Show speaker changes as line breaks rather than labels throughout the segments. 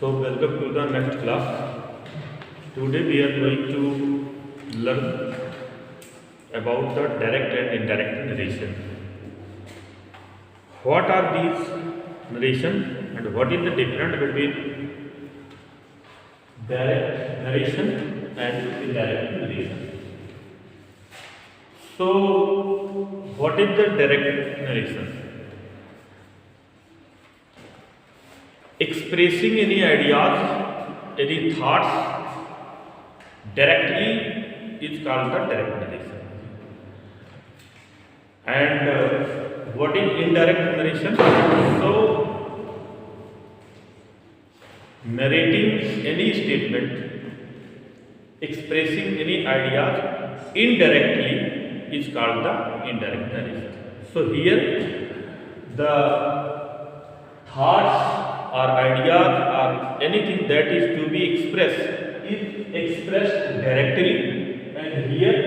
So welcome to the next class. Today we are going to learn about the direct and indirect narration. What are these narration and what is the difference between direct narration and indirect narration? So what is the direct narration? Expressing any ideas, any thoughts directly is called the direct narration. And what is indirect narration? So, narrating any statement, expressing any ideas indirectly is called the indirect narration. So, here the thoughts or ideas or anything that is to be expressed is expressed directly and here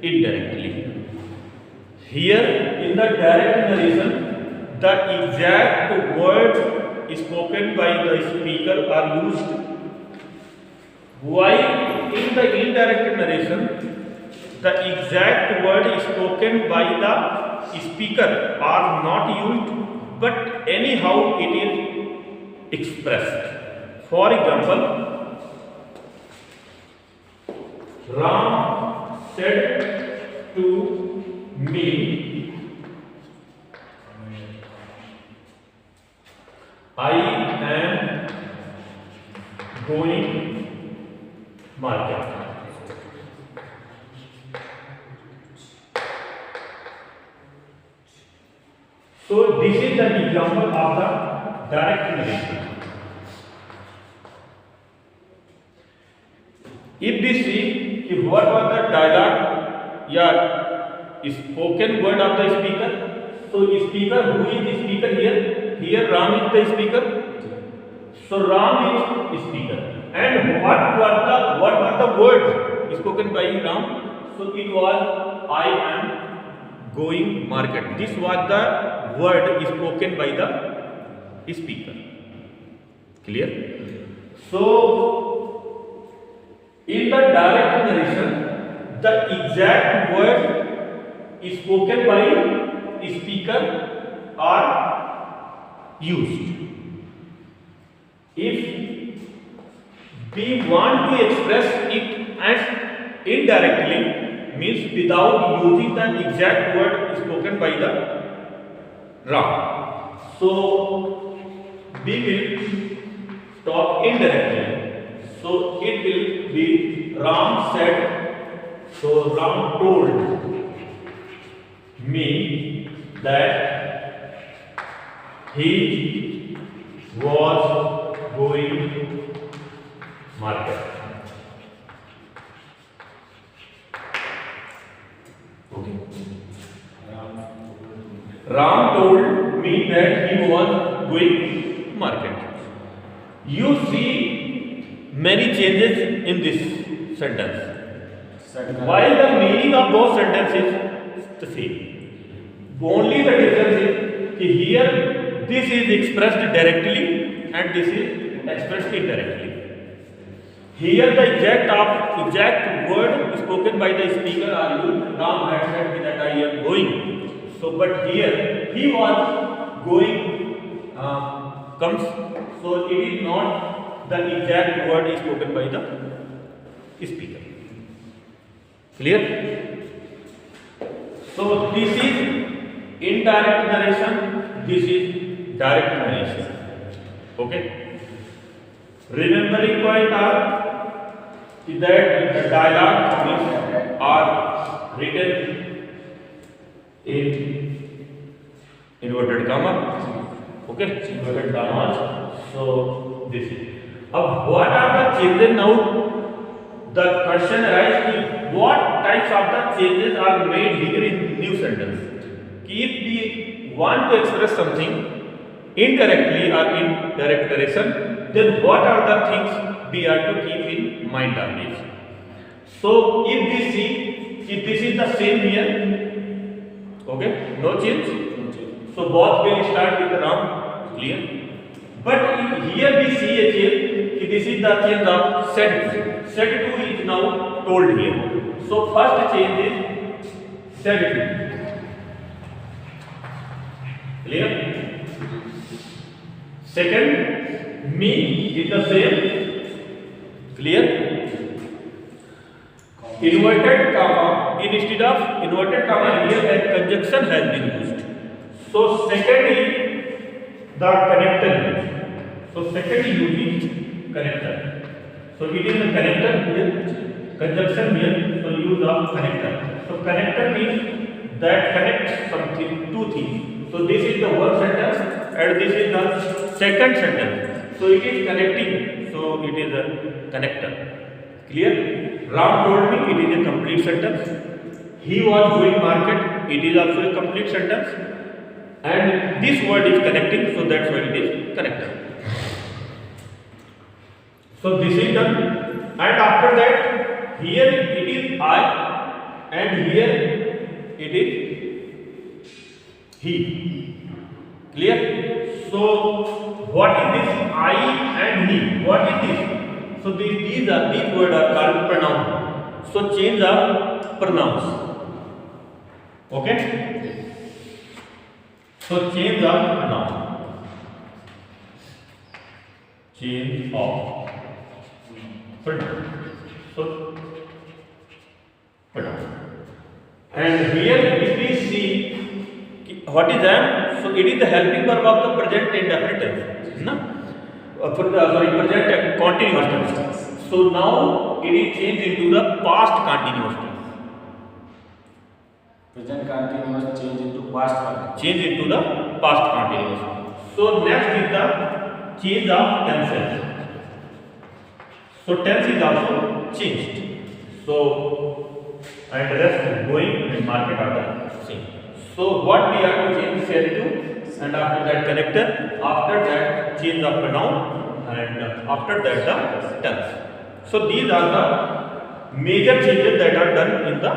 indirectly. Here in the direct narration, the exact word spoken by the speaker are used, while in the indirect narration, the exact word spoken by the speaker are not used, but anyhow it is expressed. For example, Ram said to me, I am going market. So this is the example of the direct narration. If we see what was the dialogue or spoken word of the speaker, so speaker, who is the speaker here? Here Ram is the speaker. So Ram is speaker. And what was the word spoken by Ram? So it was I am going market. This was the word spoken by the speaker. Clear? So in the direct narration, the exact word spoken by speaker are used. If we want to express it as indirectly, means without using the exact word spoken by the Ram. So we will talk indirectly. So it will be Ram said, so Ram told me that he was going market. Okay. Ram told me that he was going market. You see many changes in this sentence. While the meaning of both sentences is the same. Only the difference is that here this is expressed directly and this is expressed indirectly. Here the exact word spoken by the speaker are used. Ram had said that I am going. So but here he was going comes. So it is not the exact word spoken by the speaker. Clear? So this is indirect narration, this is direct narration. Okay? Remembering point are that the dialogue are written in inverted comma. Okay? Inverted commas. So this is. What are the changes now? The question arises: what types of the changes are made here in new sentence? If we want to express something indirectly or in direct narration, then what are the things we have to keep in mind on this? So if we see, if this is the same here, okay, no change. So both will start with Ram. Clear? But here we see a change. This is the change of set. Set 2 is now told here. So first change is set 2. Clear? Second, me is the same. Clear? Inverted comma, instead of inverted comma here a conjunction has been used. So second is the connector used. So second use is connector. So it is a connector here, conjunction here, so use of connector. So connector means that connects something, two things. So this is the one sentence and this is the second sentence. So it is connecting, so it is a connector. Clear? Ram told me it is a complete sentence. He was going market, it is also a complete sentence. And this word is connecting, so that's why it is connector. So this is done. And after that, here it is I and here it is he. Clear? So what is this I and he? What is this? So these words are called pronouns. So change of pronouns. Okay? So change of pronoun. Change of pronoun. So pronoun. And here if we see what is that? So it is the helping verb of the present indefinite tense. No? Present continuous tense. So now it is changed into the past continuous tense.
Present continuous change into past continuous.
Change into the past continuous. So next is the change of tenses. So tense is also changed. So and rest going and market are the same. So what we are to change set to, and after that connector, after that change of pronoun, and after that the tense. So these are the major changes that are done in the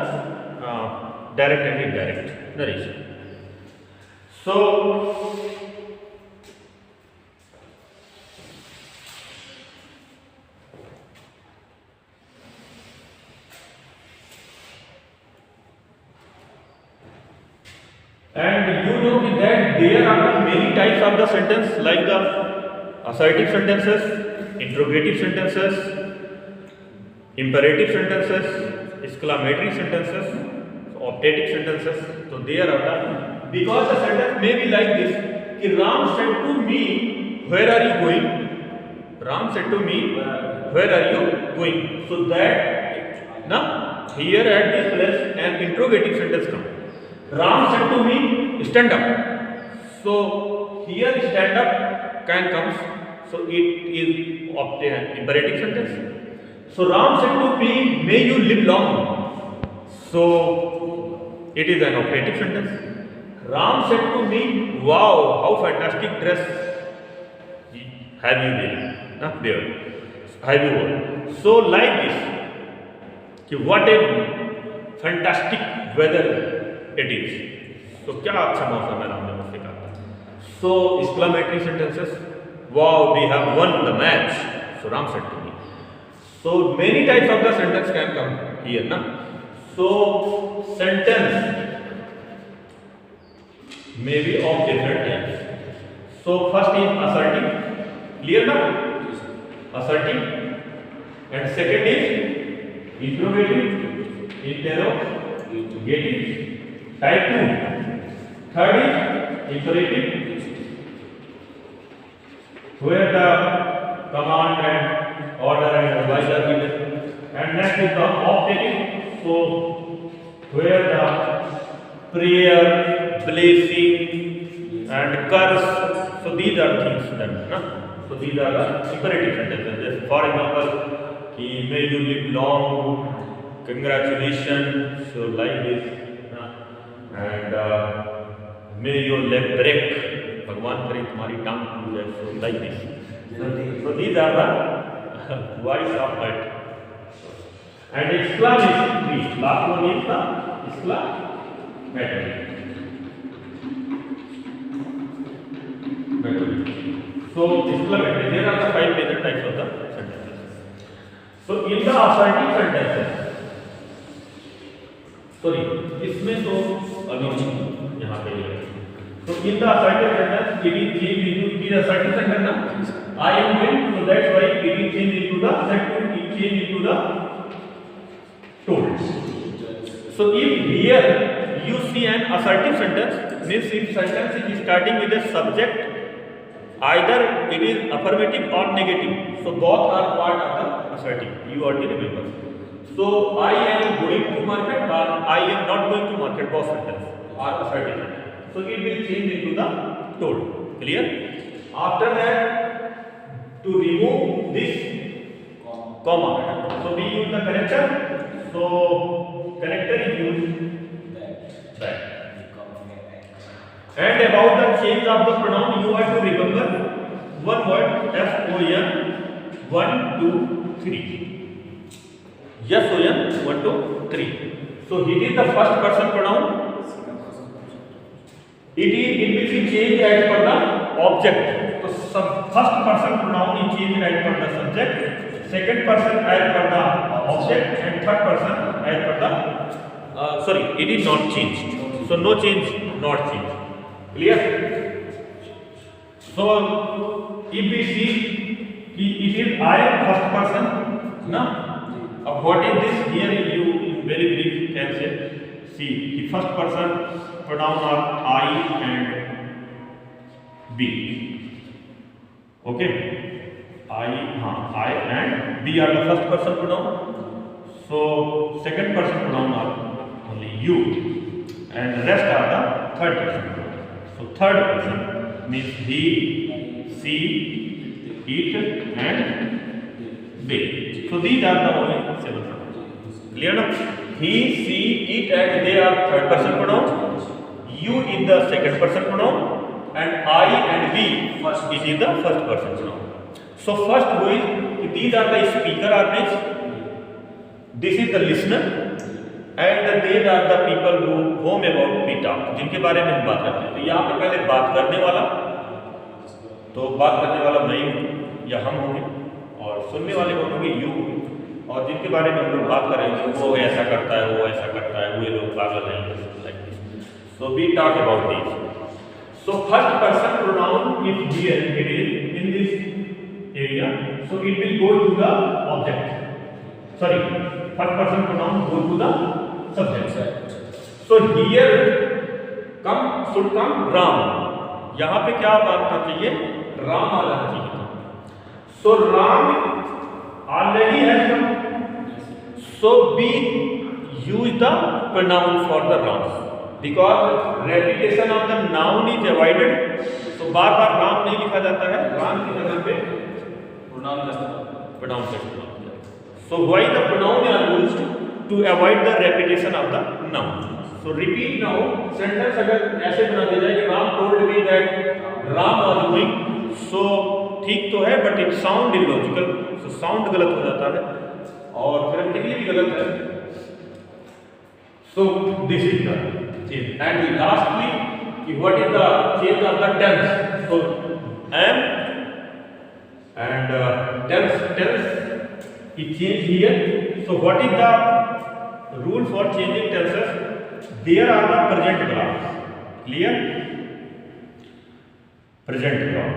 direct and indirect narration. So and you know that there are many types of the sentence, like the assertive sentences, interrogative sentences, imperative sentences, exclamatory sentences, optative sentences. So there are the, because the sentence may be like this, कि Ram said to me, where are you going? Ram said to me, where are you going? So that now here at this place an interrogative sentence comes. Ram said to me, stand up. So here stand up can comes. So it is imperative sentence. So Ram said to me, may you live long. So it is an operative sentence. Ram said to me, wow, how fantastic dress have you been? Have you worn? So like this, what a fantastic weather it is. So क्या अच्छा मौसम है, राम ने मुझसे कहा. So exclamatory sentences, wow, we have won the match. So Ram said to me. So many types of the sentence can come here, na. So sentence may be of different types. So first is assertive, clear na? Assertive, and second is interrogative, interrogative. Type 2. Third is imperative, where the command and order and advice are given. And next is the optative, so where the prayer, blessing and curse. So these are things done. No? So these are the imperative sentences. For example, may you live long, congratulations. So like this. And may your leg break, भगवान करे तुम्हारी टांग टूट जाए. So like this. So these are the voice of that. And exclamatory, last one is the exclamatory. So explanatory. There are the 5 major types of the sentences. So in the assertive sentences, sorry, इसमें तो अभी यहाँ पे है. So in the assertive sentence, it is changed into, it is assertive sentence ना? I am going, so that's why it is changed into the second, it changed into the told. So if here you see an assertive sentence, means if sentence is starting with a subject, either it is affirmative or negative. So both are part of the assertive. You already remember. So I am going to market or I am not going to market, both sentence are assertive sentence. So it will change into the told. Clear? After that, to remove this comma, so we use the connector. So connector is used that. And about the change of the pronoun, you have to remember one word, S-O-N, 1, 2, 3. Yes, O-N, 1, 2, 3. So it is the first person pronoun. It will be changed as per the object. So first person pronoun is changed as per the subject, second person as per the object, and third person as per the sorry, it is not changed. So no change, not changed. Clear? So if we see it is I first person, no? What is this? Here you in very brief can say, see the first person pronoun are I and B. Okay, I and B are the first person pronoun. So second person pronoun are only you, and rest are the third person pronoun. So third person means he, she, it, and they. So these are the only 7 pronouns. Clear now? He, she, it, and they are third person pronoun. You is the second person pronoun, and I and we is the first person pronoun. So first who is, these are the speaker or means this is the listener. And these are the people whom about we talk, जिनके बारे में हम बात करते हैं. तो यहाँ पे पहले बात करने वाला, तो बात करने वाला मैं हूँ या हम होंगे, और सुनने वाले कौन होंगे, यू होंगे. और जिनके बारे में हम लोग बात कर रहे हैं, वो ऐसा करता है, वो ऐसा करता है, वो लोग पागल हैं. So we talk about these. So first person pronoun if here it is in this area, so it will go to the object. Sorry, first person pronoun go to the subject. So here should come Ram. यहाँ पे क्या आना चाहिए, राम आना चाहिए. So Ram already has come. So we use the pronoun for the Ram because repetition of the noun is avoided. So बार बार राम नहीं लिखा जाता है, राम की जगह पे pronoun का इस्तेमाल. So why the pronoun are used? To avoid the repetition of the noun. So repeat now. Sentence अगर ऐसे बना दिया जाए कि Ram told me that Ram was going. So ठीक तो है, but it sound illogical. So sound गलत हो जाता है और grammatically भी गलत है. So this is the change. And lastly, what is the change of the tense? So am and tense is changed here. So what is the rule for changing tenses? There are the present blocks. Clear? Present block.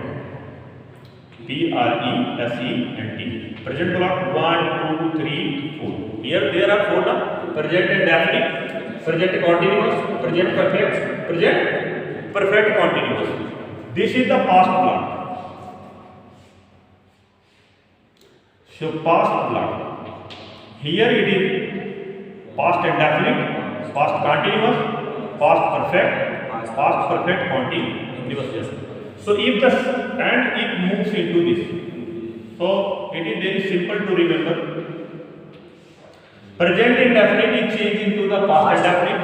P-R-E-S-E-N-T. Present block 1, 2, 3, 4. Here there are 4 now. Present indefinite, present continuous, present perfect, present perfect continuous. This is the past block. So past block. Here it is past indefinite, past continuous, past perfect continuous. So if the and it moves into this. So it is very simple to remember. Present indefinite is changed into the past indefinite.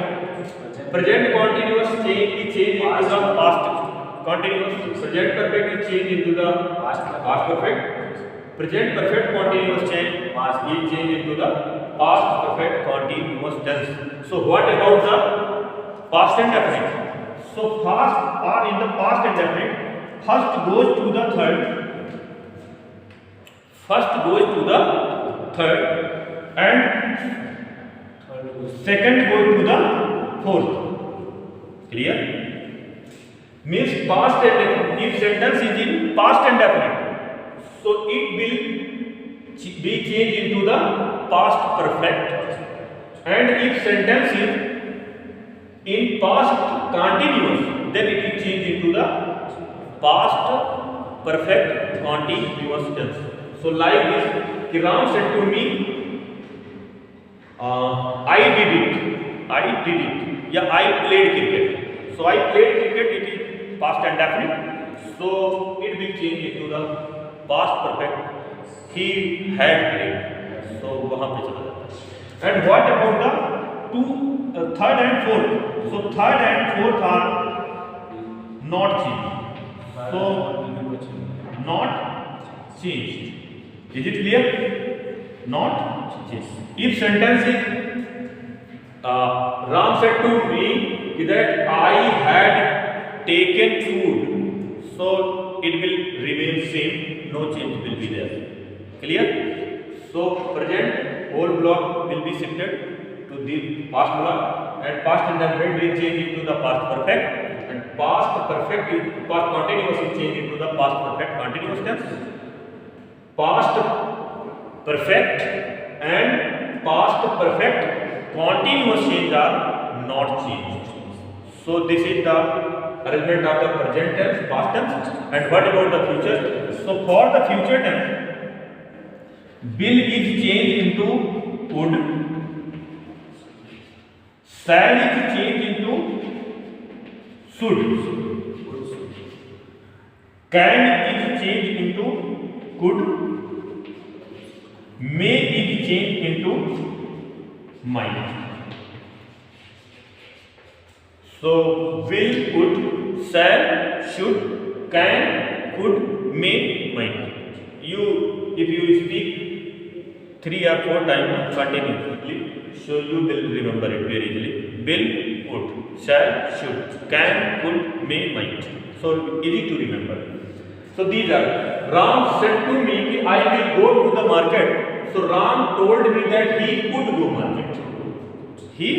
Present continuous is changed into the past continuous. Present perfect is changed into the past perfect. Present perfect continuous change is changed into the past perfect continuous tense. So what about the past indefinite? So past or in the past indefinite, first goes to the third, and second goes to the fourth. Clear? Means past and if sentence is in past and definite, so it will be changed into the past perfect, and if sentence is in past continuous, then it will change into the past perfect continuous tense. So like this, Ram said to me, I did it, yeah, I played cricket. So I played cricket, it is past and definite, so it will change into the past perfect, he had played. So वहाँ पे चला जाता है. And what about the third and fourth? So third and fourth are not changed. So not changed. Is it clear? Not changed. If sentence is Ram said to me that I had taken food, so it will remain same, no change will be there. Clear? So present whole block will be shifted to the past block, and past indefinite will change into the past perfect, and past continuous will change into the past perfect continuous tense. Past perfect and past perfect continuous change are not changed. So this is the arrangement of the present tense, past tense. And what about the future? So for the future tense, will is changed into would, shall is changed into should, can is changed into could, may is changed into might. So will, would, shall, should, can, could, may, might. If you speak 3 or 4 times continuously, so you will remember it very easily. Will, would, shall, should, can, could, may, might. So easy to remember. So these are. Ram said to me that I will go to the market. So Ram told me that he could go market. He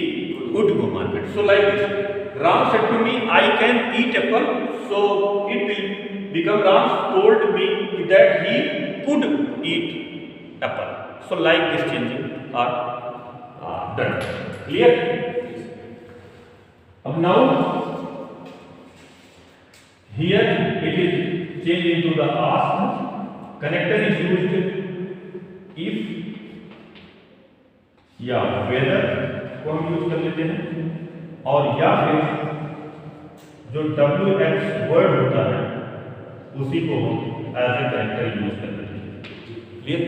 could go market. So like this, Ram said to me, I can eat apple. So it will become Ram told me that he could eat apple. So like this changing are done. Clear? Now here it is changed into the ask. Connector is used if या whether को हम use कर लेते हैं, और या फिर जो WX वर्ड होता है उसी को हम एज ए कनेक्टर यूज कर लेते हैं. क्लियर?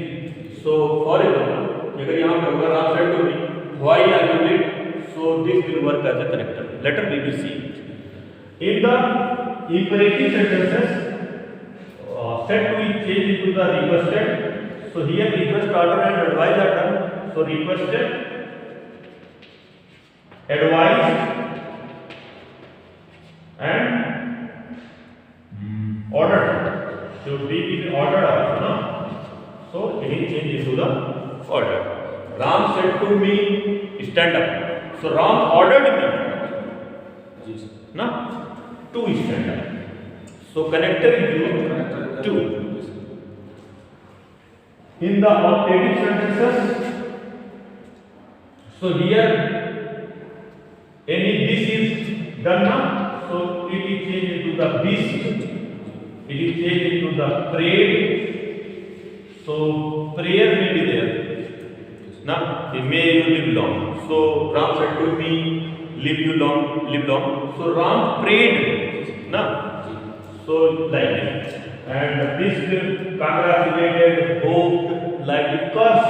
सो फॉर एग्जांपल अगर यहाँ पे होगा Ram said to me why are you late, so this will work as a connector. Later we will see in the imperative sentences said to be changed into the requested. So here request order and advice are done. So requested, advised and ordered. So be in order also, no? So it is changed into the order. Ram said to me, stand up. So Ram ordered me, no? To stand up. So connector is used to. In the operative sentences, so here any this is done now, so it is changed into the this, it is changed into the prayed. So prayer may be there. Now may you live long. So Ram said to me, live long. So Ram prayed. Now so like this. And this congratulated, hoped, like a curse.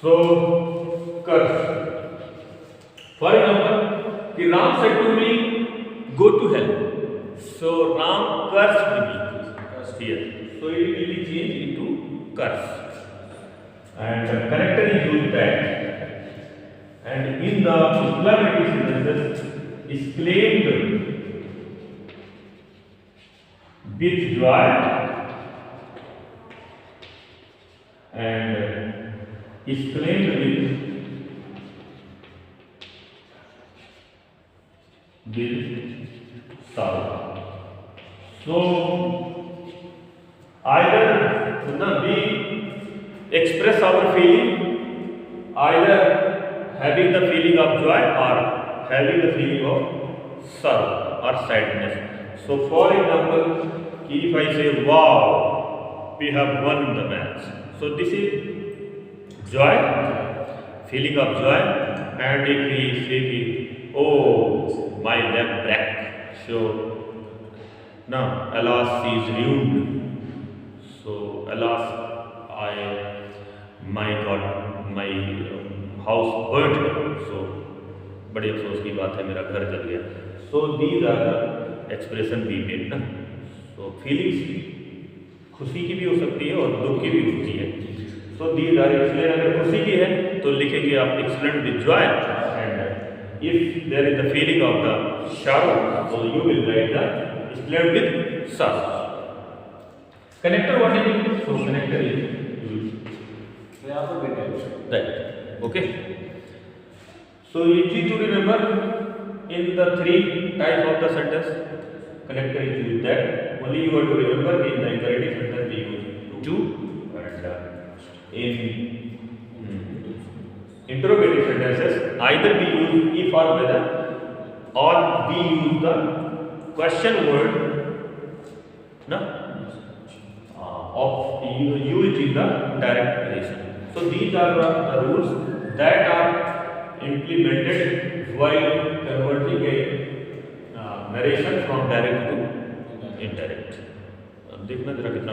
So curse. For example, the Ram said to me, go to hell. So Ram cursed me here. So it will be changed into curse. And connector is used back. And in the explanatory sentences is claimed with joy and exclaimed with sorrow. So either we express our feeling, either having the feeling of joy or having the feeling of sorrow or sadness. So for example, if I say wow, we have won the match, so this is joy, feeling of joy. And if we say oh, my leg crack, so now alas she is ruined, so alas my god, my house burnt, so बड़े अफसोस की बात है, मेरा घर जल गया. So these are the expression we make ना. So feelings खुशी की भी हो सकती है और दुख की भी होती है. So these are इसलिए अगर खुशी की है तो लिखेंगे आप excellent with joy, and if there is the feeling of the sorrow, so you will write the excellent with sorrow. Connector what is it? So connector is
So यहाँ पर बेटा
right. Okay. So easy to remember in the three types of the sentence. Connector is used that. Only you have to remember in the imperative sentence we use to, and in interrogative sentences either we use if or whether, or we use the question word no of used in the direct relation. So these are the rules that are implemented while converting a narration from direct to indirect. अब देखना जरा कितना